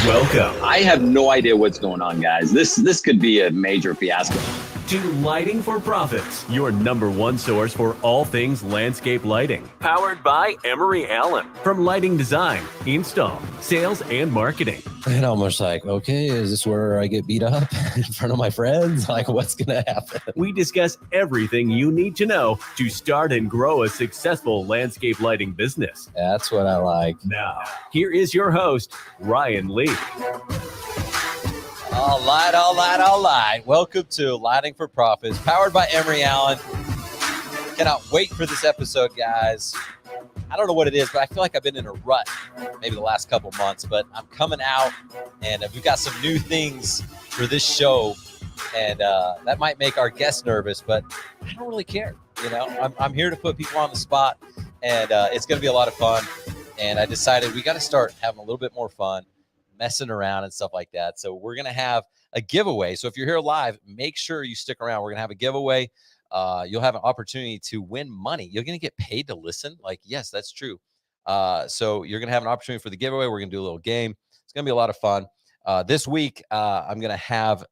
Welcome. I have no idea what's going on, guys. This could be a major fiasco. To Lighting for Profits, your number one source for all things landscape lighting. Powered by Emery Allen. From lighting design, install, sales, and marketing. And I'm almost like, okay, is this where I get beat up in front of my friends? Like, what's going to happen? We discuss everything you need to know to start and grow a successful landscape lighting business. That's what I like. Now, here is your host, Ryan Lee. All right. Welcome to Lighting for Profits, powered by Emery Allen. Cannot wait for this episode, guys. I don't know what it is, but I feel like I've been in a rut maybe the last couple months, but I'm coming out and we've got some new things for this show, and that might make our guests nervous, but I don't really care. You know, I'm here to put people on the spot, and it's going to be a lot of fun. And I decided we got to start having a little bit more fun, messing around and stuff like that. So we're going to have a giveaway. So if you're here live, make sure you stick around. We're going to have a giveaway. You'll have an opportunity to win money. You're going to get paid to listen. Like, yes, that's true. So you're going to have an opportunity for the giveaway. We're going to do a little game. It's going to be a lot of fun. This week, I'm going to have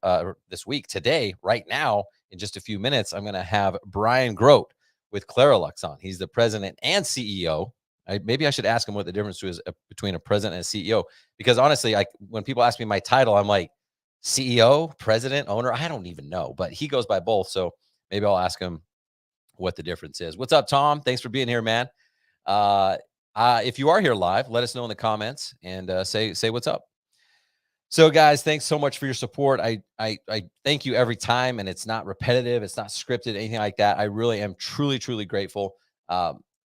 today, right now, in just a few minutes, I'm going to have Brian Groat with ClaroLux on. He's the president and CEO. Maybe I should ask him what the difference is between a president and a CEO, because honestly, when people ask me my title, I'm like CEO, president, owner. I don't even know, but he goes by both. So maybe I'll ask him what the difference is. What's up, Tom? Thanks for being here, man. If you are here live, let us know in the comments and say what's up. So, guys, thanks so much for your support. I thank you every time, and it's not repetitive, it's not scripted, anything like that. I really am truly grateful.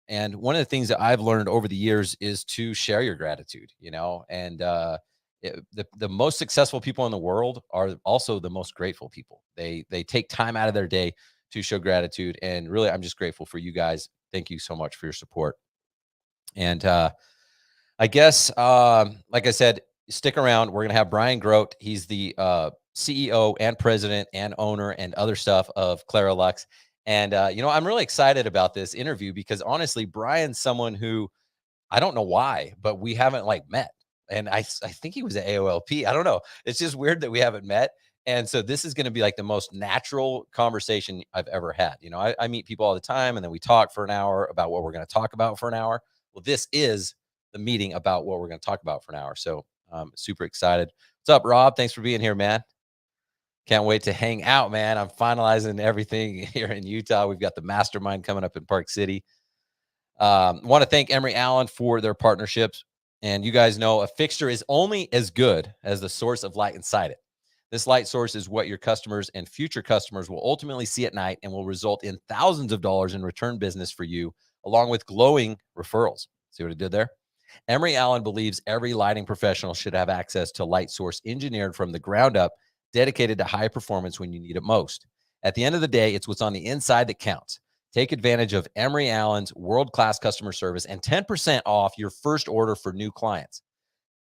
And one of the things that I've learned over the years is to share your gratitude, you know, and the most successful people in the world are also the most grateful people. They take time out of their day to show gratitude. And really, I'm just grateful for you guys. Thank you so much for your support. And I guess, like I said, stick around. We're going to have Brian Groat. He's the CEO and president and owner and other stuff of ClaroLux. And, you know, I'm really excited about this interview because honestly, Brian's someone who I don't know why, but we haven't met. And I think he was at AOLP. I don't know. It's just weird that we haven't met. And so this is going to be like the most natural conversation I've ever had. You know, I meet people all the time and then we talk for an hour about what we're going to talk about for an hour. Well, this is the meeting about what we're going to talk about for an hour. So I'm super excited. What's up, Rob? Thanks for being here, man. Can't wait to hang out, man. I'm finalizing everything here in Utah. We've got the mastermind coming up in Park City. Want to thank Emery Allen for their partnerships. And you guys know a fixture is only as good as the source of light inside it. This light source is what your customers and future customers will ultimately see at night and will result in thousands of dollars in return business for you, along with glowing referrals. See what I did there? Emery Allen believes every lighting professional should have access to light source engineered from the ground up, dedicated to high performance when you need it most. At the end of the day, it's what's on the inside that counts. Take advantage of Emery Allen's world-class customer service and 10% off your first order for new clients.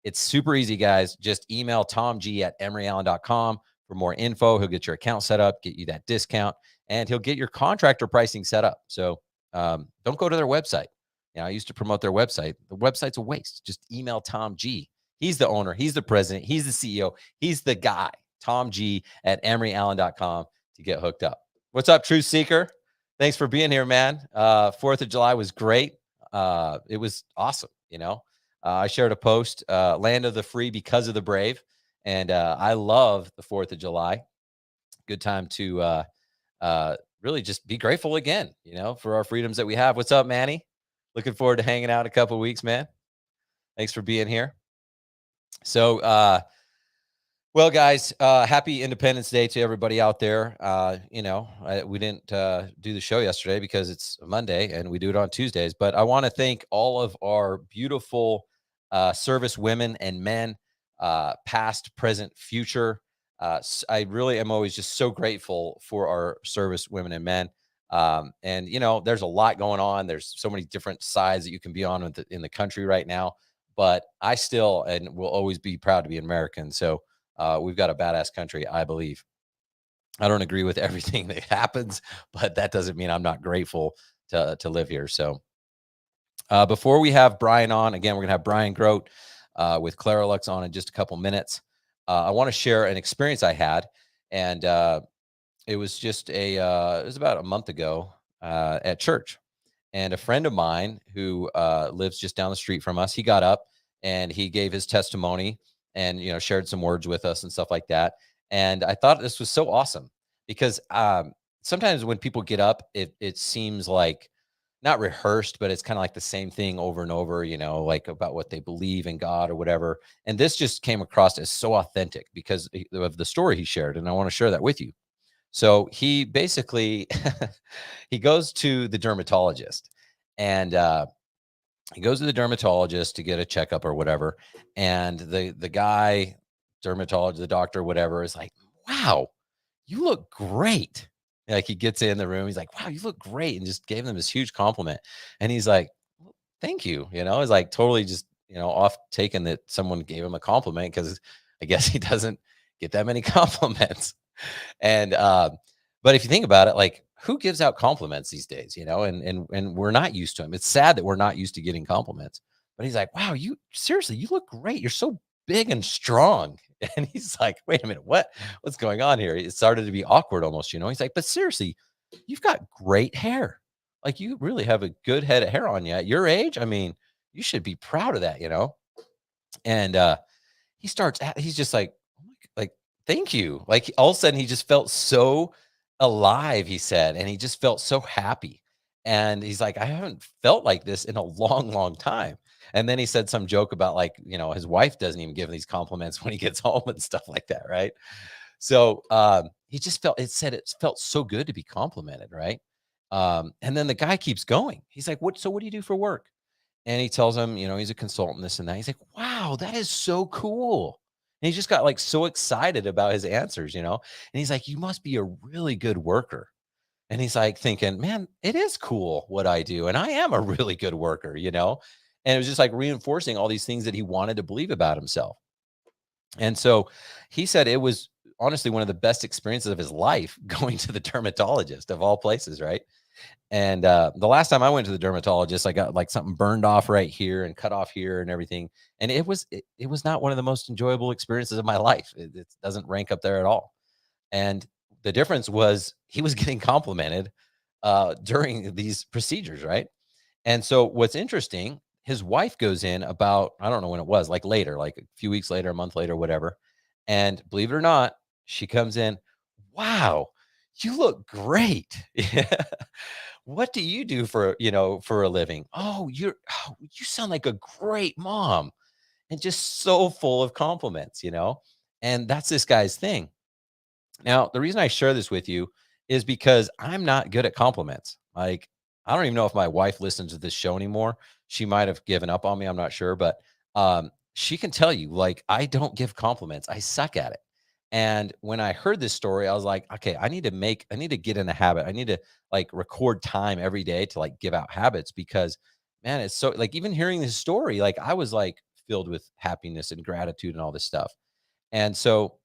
It's super easy, guys. Just email tomg@emeryallen.com for more info. He'll get your account set up, get you that discount, and he'll get your contractor pricing set up. So don't go to their website. You know, I used to promote their website. The website's a waste. Just email Tom G. He's the owner. He's the president. He's the CEO. He's the guy. tomg@emeryallen.com to get hooked up. What's up, Truth Seeker? Thanks for being here, man. 4th of July was great. It was awesome. You know, I shared a post, land of the free because of the brave. And I love the 4th of July. Good time to really just be grateful again, you know, for our freedoms that we have. What's up, Manny? Looking forward to hanging out in a couple of weeks, man. Thanks for being here. So, well, guys, happy Independence Day to everybody out there. You know, we didn't do the show yesterday because it's Monday and we do it on Tuesdays. But I want to thank all of our beautiful service women and men, past, present, future. I really am always just so grateful for our service women and men. And, you know, there's a lot going on. There's so many different sides that you can be on in the country right now. But I still and will always be proud to be an American. So we've got a badass country, I believe. I don't agree with everything that happens, but that doesn't mean I'm not grateful to live here. So before we have Brian on, again, we're going to have Brian Groat. with ClaroLux on in just a couple minutes. I want to share an experience I had, and it was just it was about a month ago at church, and a friend of mine who lives just down the street from us, he got up and he gave his testimony and shared some words with us and stuff like that. And I thought this was so awesome because sometimes when people get up, it seems like not rehearsed, but it's kind of like the same thing over and over, like about what they believe in God or whatever. And this just came across as so authentic because of the story he shared. And I want to share that with you. So he basically he goes to the dermatologist, and he goes to the dermatologist to get a checkup or whatever. And the guy, dermatologist, the doctor, whatever, is like, "Wow, you look great." Like he gets in the room, he's like, "Wow, you look great," and just gave him this huge compliment. And he's like, "Well, thank you." He's like totally just off taken that someone gave him a compliment because I guess he doesn't get that many compliments. And but if you think about it, like who gives out compliments these days, and we're not used to them. It's sad that we're not used to getting compliments. But he's like, "Wow, you seriously, you look great. You're so big and strong." And he's like, "Wait a minute, what's going on here?" It started to be awkward almost, He's like, "But seriously, you've got great hair. Like you really have a good head of hair on you at your age. I mean, you should be proud of that." And he's just like, "Oh like, thank you." Like all of a sudden he just felt so alive, he said, and he just felt so happy. And he's like, "I haven't felt like this in a long, long time." And then he said some joke about like, his wife doesn't even give him these compliments when he gets home and stuff like that, right? So he just it felt so good to be complimented, right? And then the guy keeps going. He's like, what do you do for work?" And he tells him, he's a consultant, this and that. He's like, "Wow, that is so cool." And he just got like so excited about his answers. And he's like, "You must be a really good worker." And he's like thinking, "Man, it is cool what I do. And I am a really good worker." And it was just like reinforcing all these things that he wanted to believe about himself. And so he said it was honestly one of the best experiences of his life going to the dermatologist of all places, right? And the last time I went to the dermatologist, I got like something burned off right here and cut off here and everything. And it was not one of the most enjoyable experiences of my life. It doesn't rank up there at all. And the difference was he was getting complimented during these procedures, right? And so what's interesting, his wife goes in about, I don't know when it was, like later, like a few weeks later, a month later, whatever. And believe it or not, she comes in, "Wow, you look great." "What do you do for a living?" You sound like a great mom." And just so full of compliments. And that's this guy's thing. Now, the reason I share this with you is because I'm not good at compliments. Like, I don't even know if my wife listens to this show anymore. She might have given up on me. I'm not sure, but she can tell you, like, I don't give compliments. I suck at it. And when I heard this story, I was like, okay, I need to get in a habit. I need to like record time every day to like give out habits because man, it's so like even hearing this story, like I was like filled with happiness and gratitude and all this stuff. And so,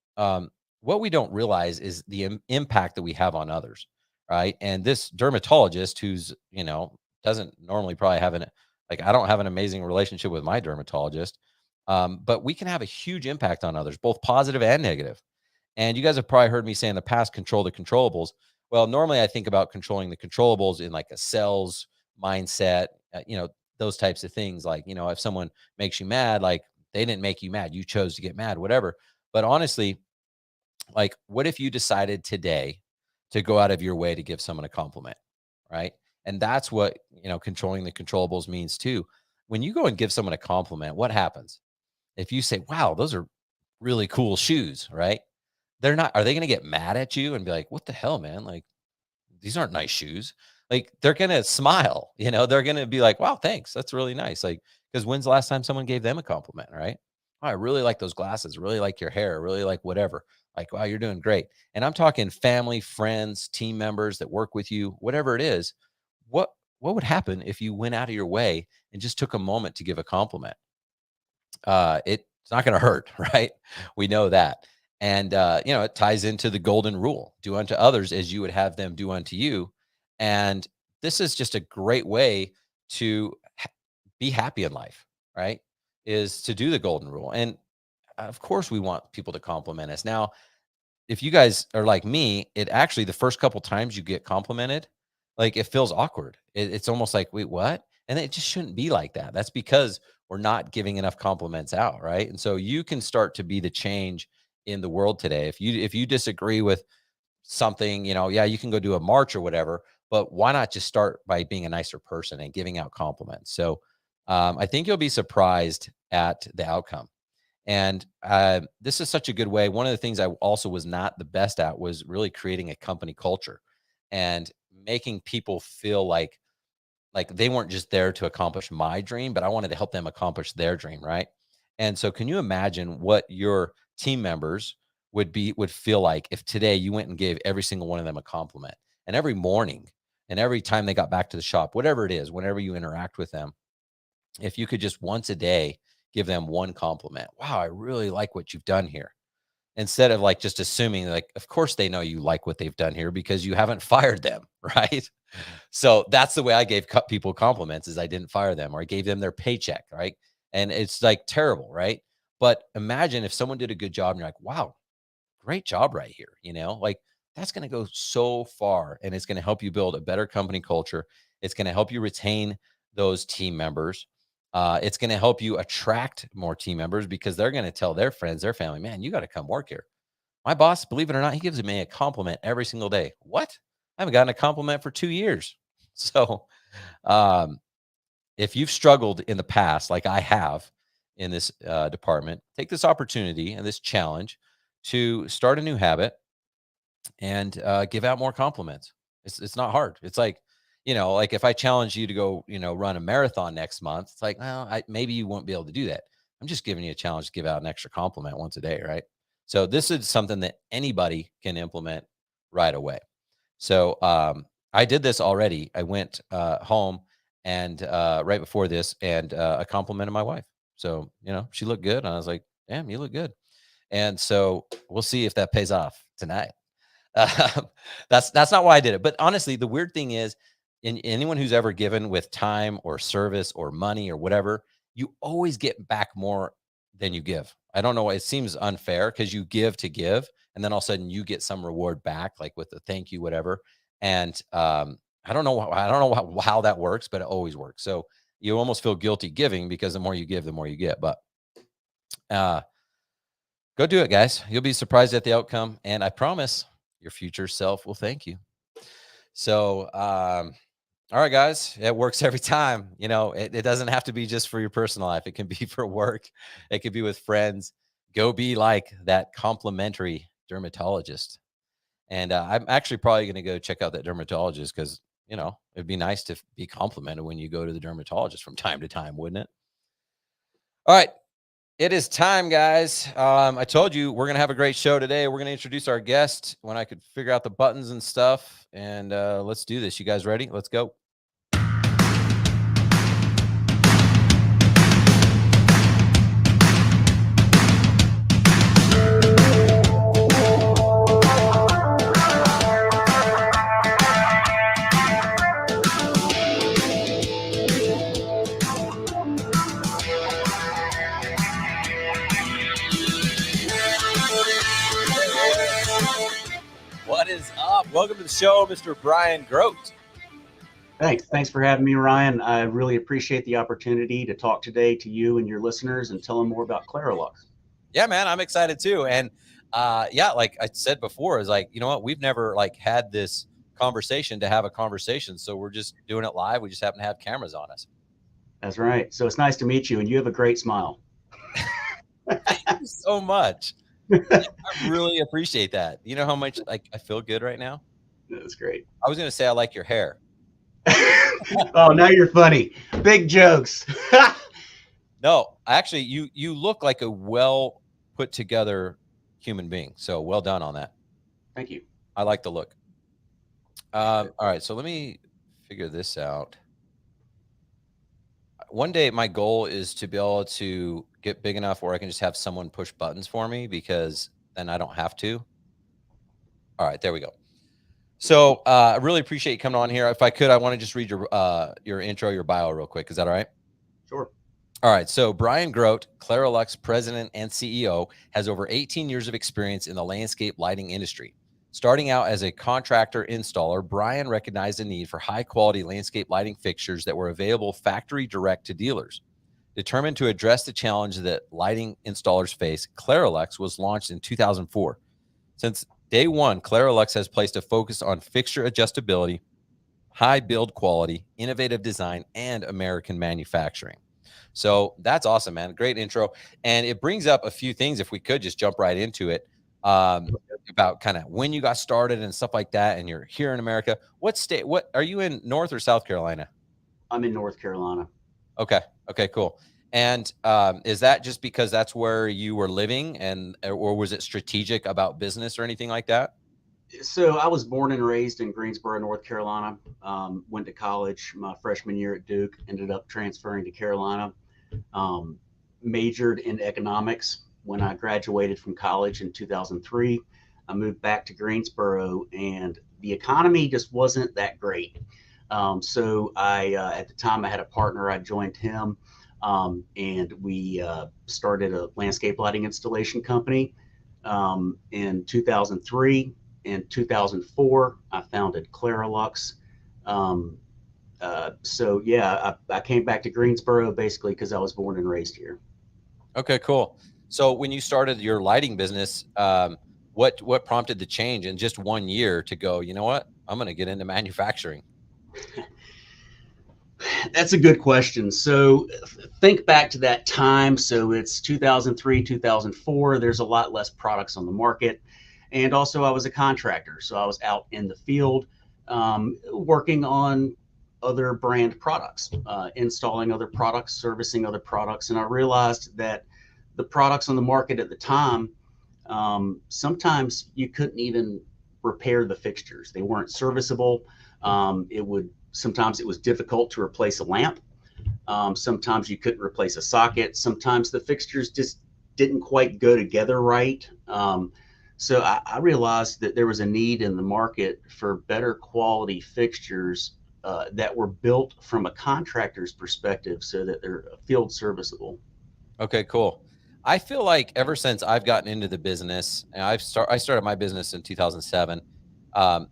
what we don't realize is the impact that we have on others, right? And this dermatologist, who's doesn't normally probably have like I don't have an amazing relationship with my dermatologist, but we can have a huge impact on others, both positive and negative. And you guys have probably heard me say in the past, control the controllables. Well, normally I think about controlling the controllables in like a sales mindset, those types of things. Like, if someone makes you mad, like they didn't make you mad, you chose to get mad, whatever. But honestly, like, what if you decided today to go out of your way to give someone a compliment, right? And that's what, controlling the controllables means too. When you go and give someone a compliment, what happens? If you say, "Wow, those are really cool shoes," right? Are they going to get mad at you and be like, "What the hell, man? Like, these aren't nice shoes." Like, they're going to smile, they're going to be like, "Wow, thanks. That's really nice." Like, because when's the last time someone gave them a compliment, right? "Oh, I really like those glasses. Really like your hair. Really like whatever." Like, "Wow, you're doing great." And I'm talking family, friends, team members that work with you, whatever it is. What, what would happen if you went out of your way and just took a moment to give a compliment? It's not going to hurt, right? We know that. And, it ties into the golden rule: do unto others as you would have them do unto you. And this is just a great way to be happy in life, right? is to do the golden rule. And of course, we want people to compliment us. Now, if you guys are like me, it actually, the first couple times you get complimented, like it feels awkward. It's almost like, wait, what? And it just shouldn't be like that. That's because we're not giving enough compliments out, right? And so you can start to be the change in the world today. If you disagree with something, yeah, you can go do a march or whatever, but why not just start by being a nicer person and giving out compliments? So I think you'll be surprised at the outcome. And this is such a good way. One of the things I also was not the best at was really creating a company culture and making people feel like they weren't just there to accomplish my dream, but I wanted to help them accomplish their dream, right? And so can you imagine what your team members would feel like if today you went and gave every single one of them a compliment, and every morning and every time they got back to the shop, whatever it is, whenever you interact with them, if you could just once a day give them one compliment. Wow, I really like what you've done here. Instead of like just assuming like, of course they know you like what they've done here because you haven't fired them, right? So that's the way I gave people compliments, is I didn't fire them, or I gave them their paycheck, right? And it's like terrible, right? But imagine if someone did a good job and you're like, wow, great job right here. Like that's going to go so far, and it's going to help you build a better company culture. It's going to help you retain those team members. It's going to help you attract more team members because they're going to tell their friends, their family, man, you got to come work here. My boss, believe it or not, he gives me a compliment every single day. What? I haven't gotten a compliment for 2 years. So, if you've struggled in the past, like I have in this department, take this opportunity and this challenge to start a new habit and give out more compliments. It's not hard. It's like, like if I challenge you to go, run a marathon next month, it's like, well, maybe you won't be able to do that. I'm just giving you a challenge to give out an extra compliment once a day, right? So this is something that anybody can implement right away. So I did this already. I went home and right before this, and I complimented my wife. So she looked good, and I was like, "Damn, you look good." And so we'll see if that pays off tonight. That's not why I did it. But honestly, the weird thing is, anyone who's ever given with time or service or money or whatever, you always get back more than you give. I don't know. It seems unfair because you give to give, and then all of a sudden you get some reward back, like with a thank you, whatever. And I don't know. I don't know how that works, but it always works. So you almost feel guilty giving because the more you give, the more you get. But go do it, guys. You'll be surprised at the outcome, and I promise your future self will thank you. So, all right, guys, it works every time. It doesn't have to be just for your personal life. It can be for work. It could be with friends. Go be like that complimentary dermatologist. And I'm actually probably going to go check out that dermatologist because, it'd be nice to be complimented when you go to the dermatologist from time to time, wouldn't it? All right. It is time, guys. I told you we're going to have a great show today. We're going to introduce our guest when I could figure out the buttons and stuff. And let's do this. You guys ready? Let's go. What is up? Welcome to the show, Mr. Brian Groat. Thanks for having me, Ryan. I really appreciate the opportunity to talk today to you and your listeners and tell them more about ClaroLux. Yeah, man, I'm excited too. And like I said before, is like, you know what? We've never had this conversation to have a conversation. So we're just doing it live. We just happen to have cameras on us. That's right. So it's nice to meet you, and you have a great smile. Thank you so much. I really appreciate that. You know how much I feel good right now? That's great. I was going to say I like your hair. Oh, now you're funny. Big jokes. No, actually, you look like a well put together human being. So well done on that. Thank you. I like the look. All right, so let me figure this out. One day, my goal is to be able to get big enough where I can just have someone push buttons for me, because then I don't have to. All right, there we go. So I really appreciate you coming on here. If I could, I want to just read your intro, your bio real quick. Is that all right? Sure. All right. So Brian Groat, ClaroLux president and CEO, has over 18 years of experience in the landscape lighting industry. Starting out as a contractor installer, Brian recognized a need for high quality landscape lighting fixtures that were available factory direct to dealers. Determined to address the challenge that lighting installers face, ClaroLux was launched in 2004. Since day one, ClaroLux has placed a focus on fixture adjustability, high build quality, innovative design, and American manufacturing. So that's awesome, man. Great intro. And it brings up a few things, if we could just jump right into it, about kind of when you got started and stuff like that. And you're here in America. What state, what are you in, North or South Carolina? I'm in North Carolina. Okay. Okay, cool. And is that just because that's where you were living, and or was it strategic about business or anything like that? So I was born and raised in Greensboro, North Carolina. Went to college my freshman year at Duke, ended up transferring to Carolina. Um, Majored in economics. When I graduated from college in 2003, I moved back to Greensboro, and the economy just wasn't that great. So at the time, I had a partner. I joined him, and we started a landscape lighting installation company in 2003. In 2004, I founded ClaroLux. Um, so yeah, I came back to Greensboro basically because I was born and raised here. Okay, cool. So when you started your lighting business, what prompted the change in just 1 year to go, you know what, I'm going to get into manufacturing? That's a good question. So think back to that time. So it's 2003, 2004. There's a lot less products on the market. And also, I was a contractor. So I was out in the field working on other brand products, installing other products, servicing other products. And I realized that the products on the market at the time, sometimes you couldn't even repair the fixtures. They weren't serviceable. Sometimes it was difficult to replace a lamp. Sometimes you couldn't replace a socket. Sometimes the fixtures just didn't quite go together right. So I realized that there was a need in the market for better quality fixtures that were built from a contractor's perspective so that they're field serviceable. Okay, cool. I feel like ever since I've gotten into the business, and I started my business in 2007. Um,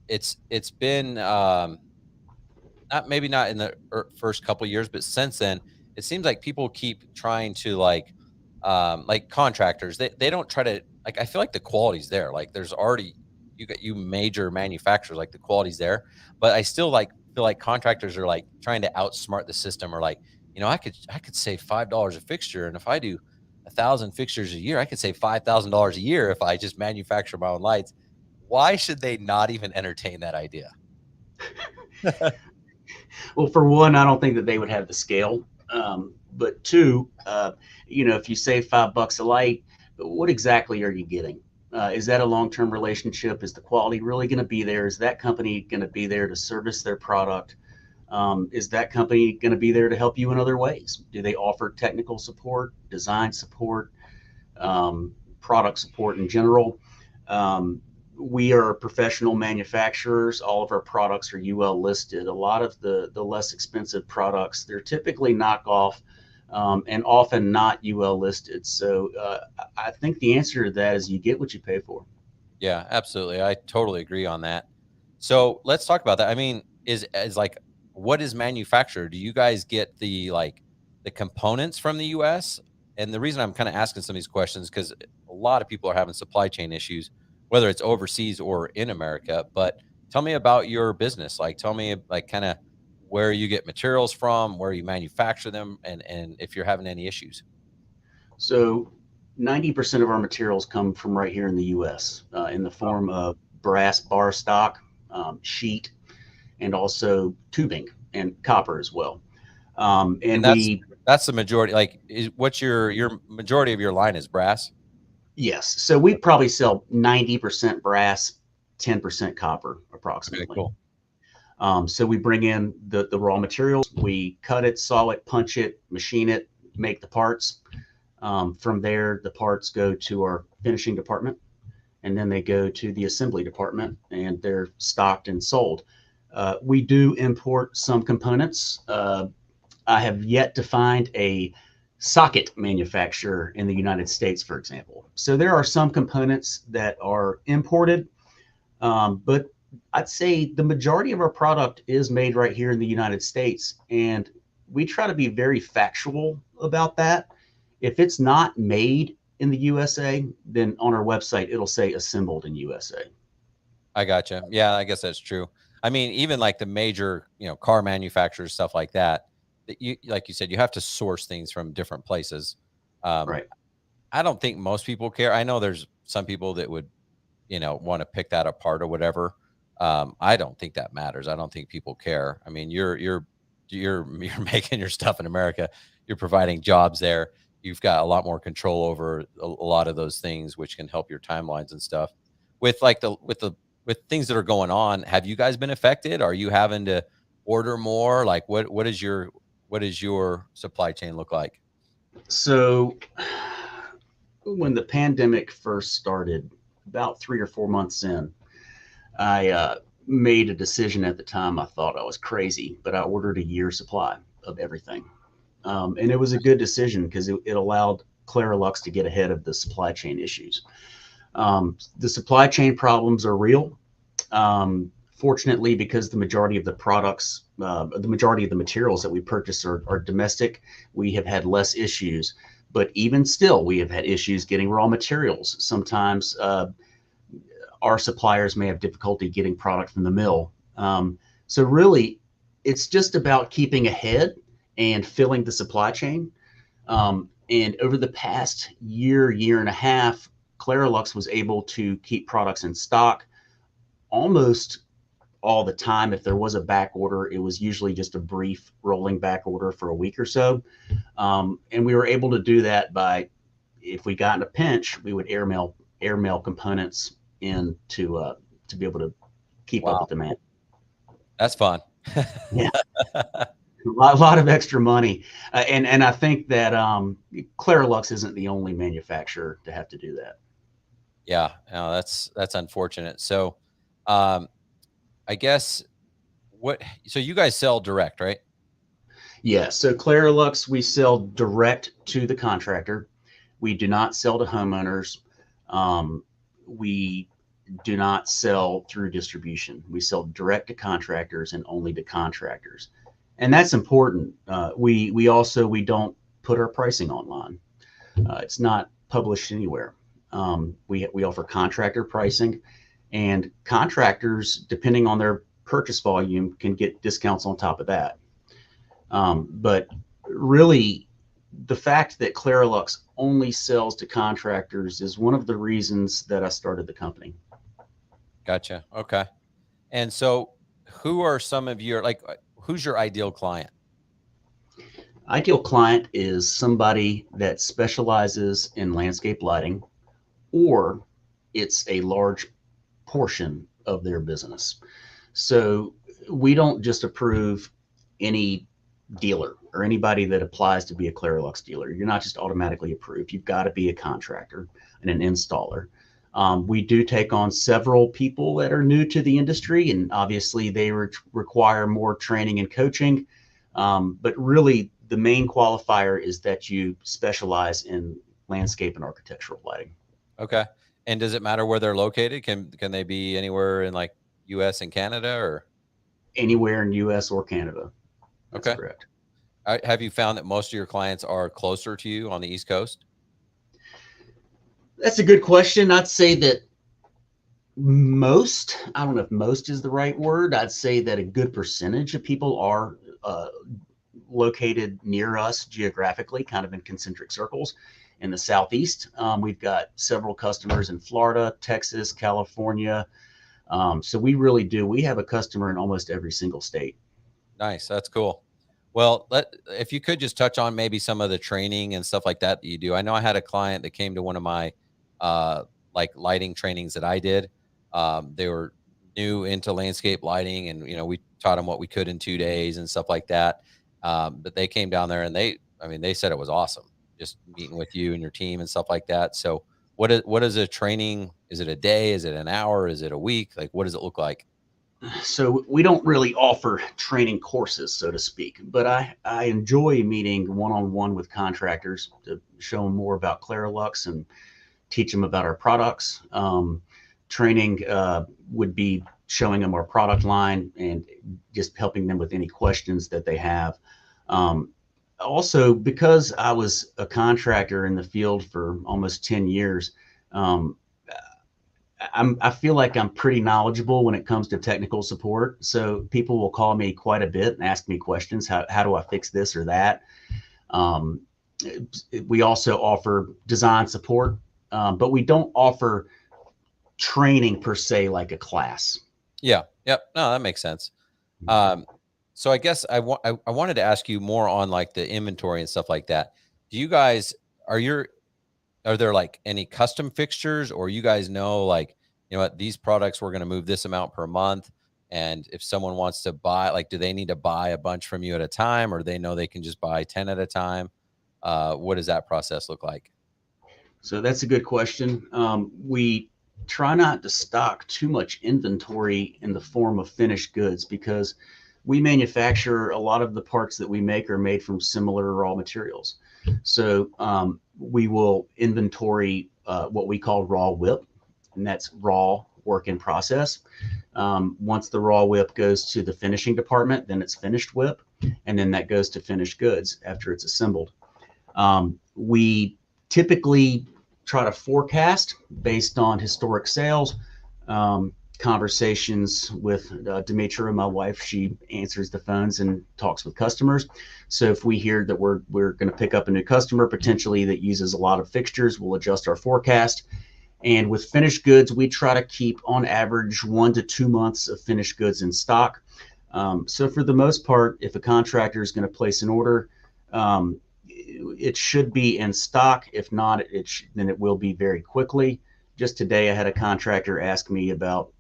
it's been not, maybe not in the first couple of years, but since then, it seems like people keep trying to like contractors. They don't try to, like, I feel like the quality's there. Like there's already, you major manufacturers, like the quality's there, but I still like feel like contractors are like trying to outsmart the system, or like, I could save $5 a fixture, and if I do 1,000 fixtures a year, I could save $5,000 a year if I just manufacture my own lights. Why should they not even entertain that idea? Well, for one, I don't think that they would have the scale. But two, if you save $5 a light, what exactly are you getting? Is that a long-term relationship? Is the quality really going to be there? Is that company going to be there to service their product? Is that company going to be there to help you in other ways? Do they offer technical support, design support, product support in general? We are professional manufacturers. All of our products are UL listed. A lot of the less expensive products, they're typically knockoff and often not UL listed. So I think the answer to that is you get what you pay for. Yeah, absolutely. I totally agree on that. So let's talk about that. I mean, is like, what is manufactured? Do you guys get the components from the US? And the reason I'm kind of asking some of these questions, because a lot of people are having supply chain issues, whether it's overseas or in America. But tell me about your business. Like, tell me like kind of where you get materials from, where you manufacture them, and if you're having any issues. So 90% of our materials come from right here in the US in the form of brass bar stock, sheet, and also tubing and copper as well. And And that's the majority. Like, what's your majority of your line is brass? yes, so we probably sell 90% brass, 10% copper Okay, approximately. cool. So we bring in the raw materials, we cut it, saw it, punch it, machine it, make the parts. From there, the parts go to our finishing department, and then they go to the assembly department, and they're stocked and sold. We do import some components. I have yet to find a socket manufacturer in the United States, for example. So there are some components that are imported, but I'd say the majority of our product is made right here in the United States. And we try to be very factual about that. If it's not made in the USA, then on our website, it'll say assembled in USA. I gotcha. Yeah, I guess that's true. I mean, even like the major, car manufacturers, stuff like that, like you said, you have to source things from different places. Right. I don't think most people care. I know there's some people that would, want to pick that apart or whatever. I don't think that matters. I don't think people care. I mean, you're making your stuff in America. You're providing jobs there. You've got a lot more control over a lot of those things, which can help your timelines and stuff. With like with things that are going on, have you guys been affected? Are you having to order more? Like what is your supply chain look like? So when the pandemic first started, about 3 or 4 months in, I made a decision at the time. I thought I was crazy, but I ordered a year supply of everything. And it was a good decision because it allowed ClaroLux to get ahead of the supply chain issues. The supply chain problems are real. Fortunately, because the majority of the products, the majority of the materials that we purchase are domestic, we have had less issues. But even still, we have had issues getting raw materials. Sometimes our suppliers may have difficulty getting product from the mill. So really, it's just about keeping ahead and filling the supply chain. And over the past year and a half, ClaroLux was able to keep products in stock almost all the time. If there was a back order, it was usually just a brief rolling back order for a week or so. And we were able to do that by, if we got in a pinch, we would airmail components in to be able to keep up with demand. That's fun. Yeah. A lot of extra money. And I think that ClaroLux isn't the only manufacturer to have to do that. Yeah, no, that's unfortunate. So, I guess so you guys sell direct, right? Yeah. So ClaroLux, we sell direct to the contractor. We do not sell to homeowners. We do not sell through distribution. We sell direct to contractors and only to contractors. And that's important. We don't put our pricing online. It's not published anywhere. We offer contractor pricing, and contractors, depending on their purchase volume, can get discounts on top of that. But really, the fact that ClaroLux only sells to contractors is one of the reasons that I started the company. Gotcha. Okay. And so who are some of your, who's your ideal client? Ideal client is somebody that specializes in landscape lighting, or it's a large portion of their business. So we don't just approve any dealer or anybody that applies to be a ClaroLux dealer. You're not just automatically approved. You've got to be a contractor and an installer. We do take on several people that are new to the industry, and obviously they require more training and coaching. But really, the main qualifier is that you specialize in landscape and architectural lighting. Okay. And does it matter where they're located? Can they be anywhere in like US and Canada, or anywhere in US or Canada? That's okay. Correct. Have you found that most of your clients are closer to you on the East Coast? That's a good question. I'd say that most, I don't know if most is the right word. I'd say that a good percentage of people are located near us geographically, kind of in concentric circles. In the Southeast, we've got several customers in Florida, Texas, California. So we have a customer in almost every single state. Nice. That's cool. Well, if you could just touch on maybe some of the training and stuff like that you do. I know I had a client that came to one of my lighting trainings that I did. They were new into landscape lighting, and we taught them what we could in 2 days and stuff like that. But they came down there and they said it was awesome, just meeting with you and your team and stuff like that. So what is a training? Is it a day? Is it an hour? Is it a week? Like, what does it look like? So we don't really offer training courses, so to speak, but I enjoy meeting one-on-one with contractors to show them more about ClaroLux and teach them about our products. Training would be showing them our product line and just helping them with any questions that they have. Also, because I was a contractor in the field for almost 10 years, um, I feel like I'm pretty knowledgeable when it comes to technical support. So people will call me quite a bit and ask me questions. How do I fix this or that? Um, we also offer design support, but we don't offer training per se like a class. Yeah. Yep. No, that makes sense. So I guess I wanted to ask you more on like the inventory and stuff like that. Do you guys are there like any custom fixtures, or you guys know like, you know what, these products we're going to move this amount per month, and if someone wants to buy, like, do they need to buy a bunch from you at a time, or they know they can just buy 10 at a time? What does that process look like? So that's a good question. We try not to stock too much inventory in the form of finished goods because we manufacture a lot of the parts that we make are made from similar raw materials. So we will inventory what we call raw WIP, and that's raw work in process. Once the raw WIP goes to the finishing department, then it's finished WIP, and then that goes to finished goods after it's assembled. We typically try to forecast based on historic sales. Conversations with Demetra, my wife, she answers the phones and talks with customers. So if we hear that we're going to pick up a new customer potentially that uses a lot of fixtures, we'll adjust our forecast. And with finished goods, we try to keep on average 1 to 2 months of finished goods in stock. So for the most part, if a contractor is going to place an order, it should be in stock. If not, then it will be very quickly. Just today, I had a contractor ask me about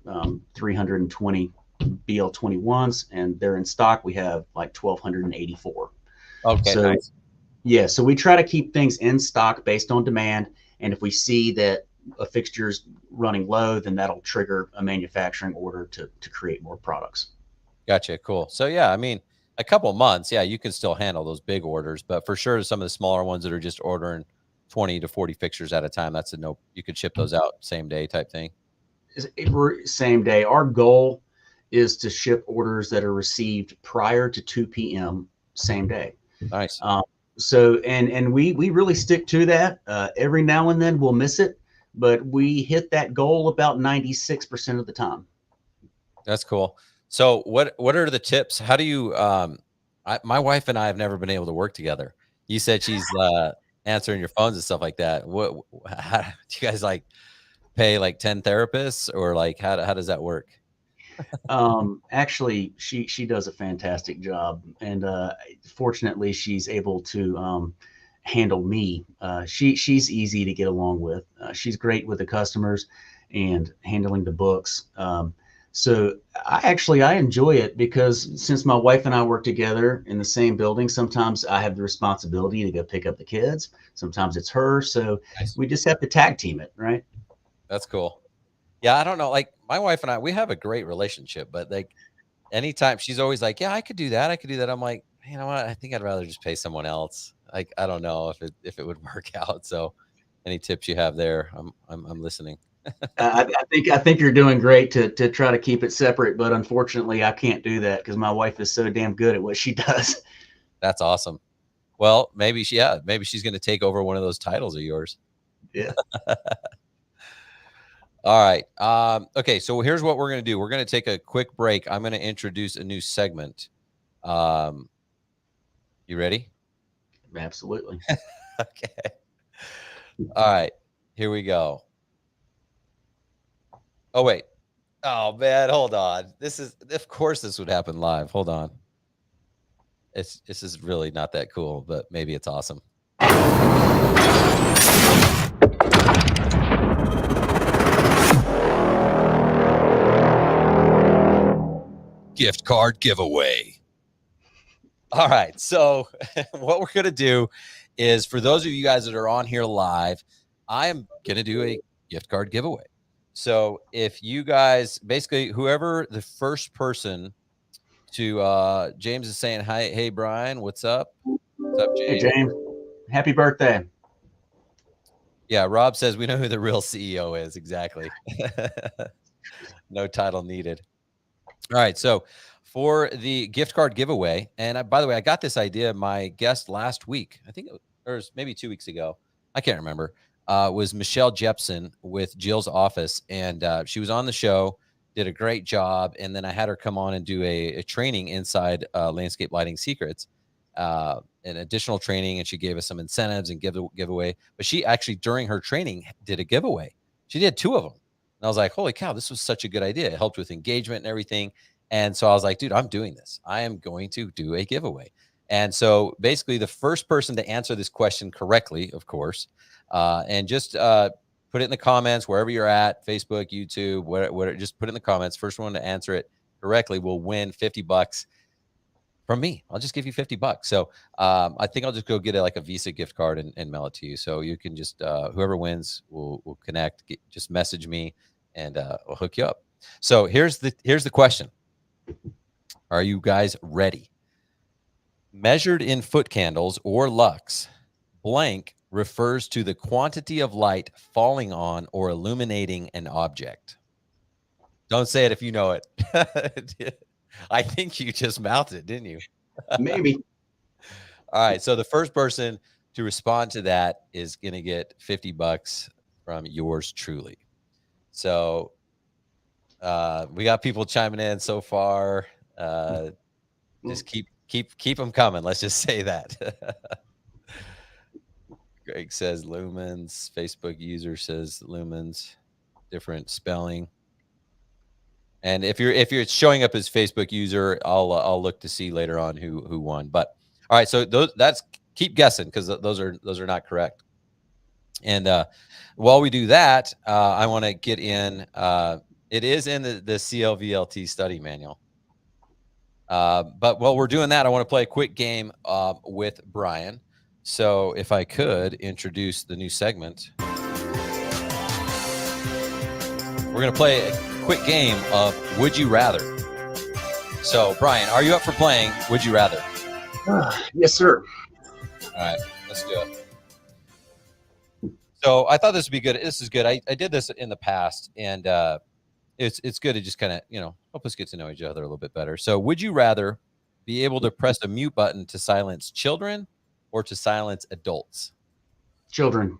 320 BL21s, and they're in stock. We have like 1,284. Okay, So, nice. yeah, so we try to keep things in stock based on demand. And if we see that a fixture's running low, then that'll trigger a manufacturing order to create more products. Gotcha. Cool. So yeah, I mean, a couple months, yeah, you can still handle those big orders, but for sure, some of the smaller ones that are just ordering 20 to 40 fixtures at a time, that's a no, you could ship those out same day type thing. Same day. Our goal is to ship orders that are received prior to 2 p.m. same day. Nice. So, and we really stick to that. Every now and then we'll miss it, but we hit that goal about 96% of the time. That's cool. So what are the tips? How do you, my wife and I have never been able to work together. You said she's answering your phones and stuff like that. How do you guys like pay like 10 therapists, or like how does that work? Actually, she does a fantastic job, and fortunately, she's able to handle me. She's easy to get along with. She's great with the customers and handling the books. So I enjoy it because since my wife and I work together in the same building, sometimes I have the responsibility to go pick up the kids. Sometimes it's her. So Nice. we just have to tag team it, right? That's cool. Yeah, I don't know. Like my wife and I, we have a great relationship, but like anytime she's always like, yeah, I could do that. I could do that. I'm like, you know what? I think I'd rather just pay someone else. Like, I don't know if it would work out. So any tips you have there, I'm listening. I think you're doing great to try to keep it separate, but unfortunately, I can't do that because my wife is so damn good at what she does. That's awesome. Well, maybe maybe she's going to take over one of those titles of yours. Yeah. All right. Okay. So here's what we're going to do. We're going to take a quick break. I'm going to introduce a new segment. You ready? Absolutely. Okay. All right. Here we go. Oh, wait. Oh, man. Hold on. Of course, this would happen live. Hold on. This is really not that cool, but maybe it's awesome. Gift card giveaway. All right. So what we're going to do is, for those of you guys that are on here live, I am going to do a gift card giveaway. So if you guys, basically whoever the first person to James is saying hi. Hey Brian, what's up? What's up, Hey, James? James. Happy birthday. Yeah, Rob says we know who the real CEO is. Exactly. No title needed. All right. So for the gift card giveaway, and by the way, I got this idea. My guest last week, I think it was maybe 2 weeks ago. I can't remember. Was Michelle Jepson with Jill's office. And she was on the show, did a great job. And then I had her come on and do a training inside Landscape Lighting Secrets, an additional training. And she gave us some incentives and giveaway. But she actually, during her training, did a giveaway. She did 2 of them. And I was like, holy cow, this was such a good idea. It helped with engagement and everything. And so I was like, dude, I'm doing this. I am going to do a giveaway. And so basically the first person to answer this question correctly, of course, and just put it in the comments, wherever you're at, Facebook, YouTube, whatever, just put it in the comments. First one to answer it correctly will win $50 from me. I'll just give you $50. So I think I'll just go get a Visa gift card and mail it to you. So you can just, whoever wins will connect, just message me and I'll hook you up. So here's the question. Are you guys ready? Measured in foot candles or lux, blank refers to the quantity of light falling on or illuminating an object. Don't say it if you know it. I think you just mouthed it, didn't you? Maybe. All right. So the first person to respond to that is going to get $50 from yours truly. So we got people chiming in so far. Just keep them coming. Let's just say that. Greg says lumens. Facebook user says lumens. Different spelling. And if you're showing up as Facebook user, I'll look to see later on who won. But all right, so that's keep guessing because those are not correct. And while we do that, I want to get in. It is in the CLVLT study manual. But while we're doing that, I want to play a quick game with Brian. So if I could introduce the new segment, we're going to play a quick game of Would You Rather. So Brian, are you up for playing Would You Rather? Yes, sir. All right, let's do it. So I thought this would be good. This is good. I did this in the past, and it's good to just kind of, help us get to know each other a little bit better. So would you rather be able to press a mute button to silence children or to silence adults? Children.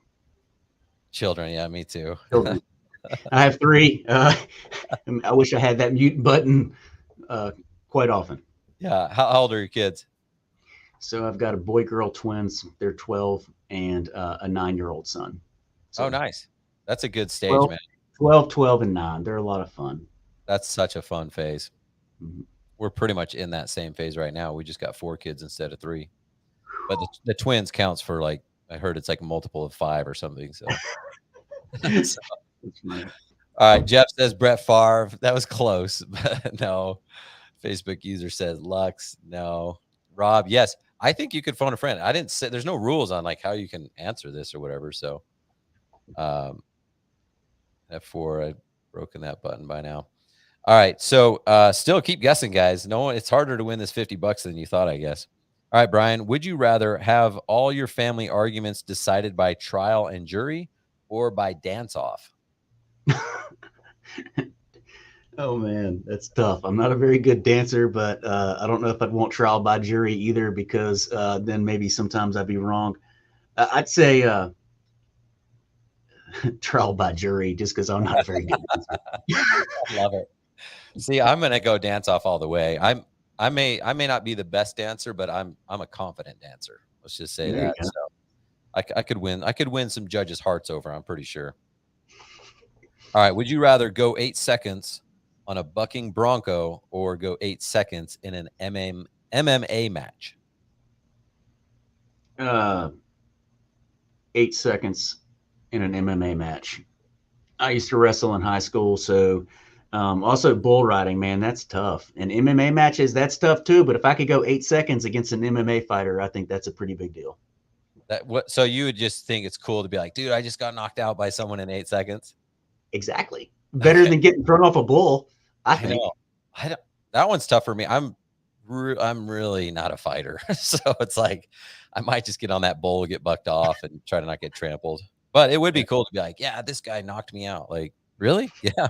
Children, yeah, me too. Children. I have 3. I wish I had that mute button quite often. Yeah. How old are your kids? So I've got a boy-girl twins. They're 12 and a 9-year-old son. So oh, nice. That's a good stage, 12, man. 12, and 9. They're a lot of fun. That's such a fun phase. Mm-hmm. We're pretty much in that same phase right now. We just got 4 kids instead of 3. But the twins counts for I heard it's like a multiple of 5 or something. So. All right. Jeff says Brett Favre. That was close, but no. Facebook user says Lux. No. Rob, yes. I think you could phone a friend. I didn't say there's no rules on how you can answer this or whatever. So F4, I've broken that button by now. All right. So still keep guessing, guys. It's harder to win this $50 than you thought, I guess. All right, Brian, would you rather have all your family arguments decided by trial and jury or by dance off? Oh man, that's tough. I'm not a very good dancer, but I don't know if I'd want trial by jury either, because then maybe sometimes I'd be wrong. I'd say trial by jury, just because I'm not a very good dancer. I love it. See, I'm gonna go dance off all the way. I may not be the best dancer, but I'm a confident dancer. Let's just say that. So I could win. I could win some judges' hearts over. I'm pretty sure. All right. Would you rather go 8 seconds on a bucking bronco or go 8 seconds in an MMA match? 8 seconds in an MMA match. I used to wrestle in high school, so also bull riding, man, that's tough. And MMA matches, that's tough too. But if I could go 8 seconds against an MMA fighter, I think that's a pretty big deal. So you would just think it's cool to be like, dude, I just got knocked out by someone in 8 seconds? Exactly. Better than getting thrown off a bull, I I think. know. I don't, that one's tough for me. I'm really not a fighter, so it's like I might just get on that bull, get bucked off, and try to not get trampled. But it would be cool to be like, yeah, this guy knocked me out. Like, really? Yeah.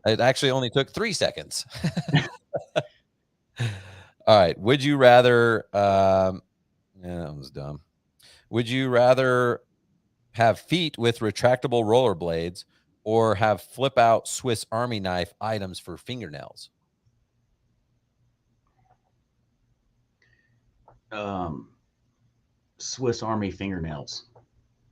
It actually only took 3 seconds. All right. Would you rather? Yeah, that was dumb. Would you rather have feet with retractable rollerblades or have flip out Swiss Army knife items for fingernails? Swiss Army fingernails.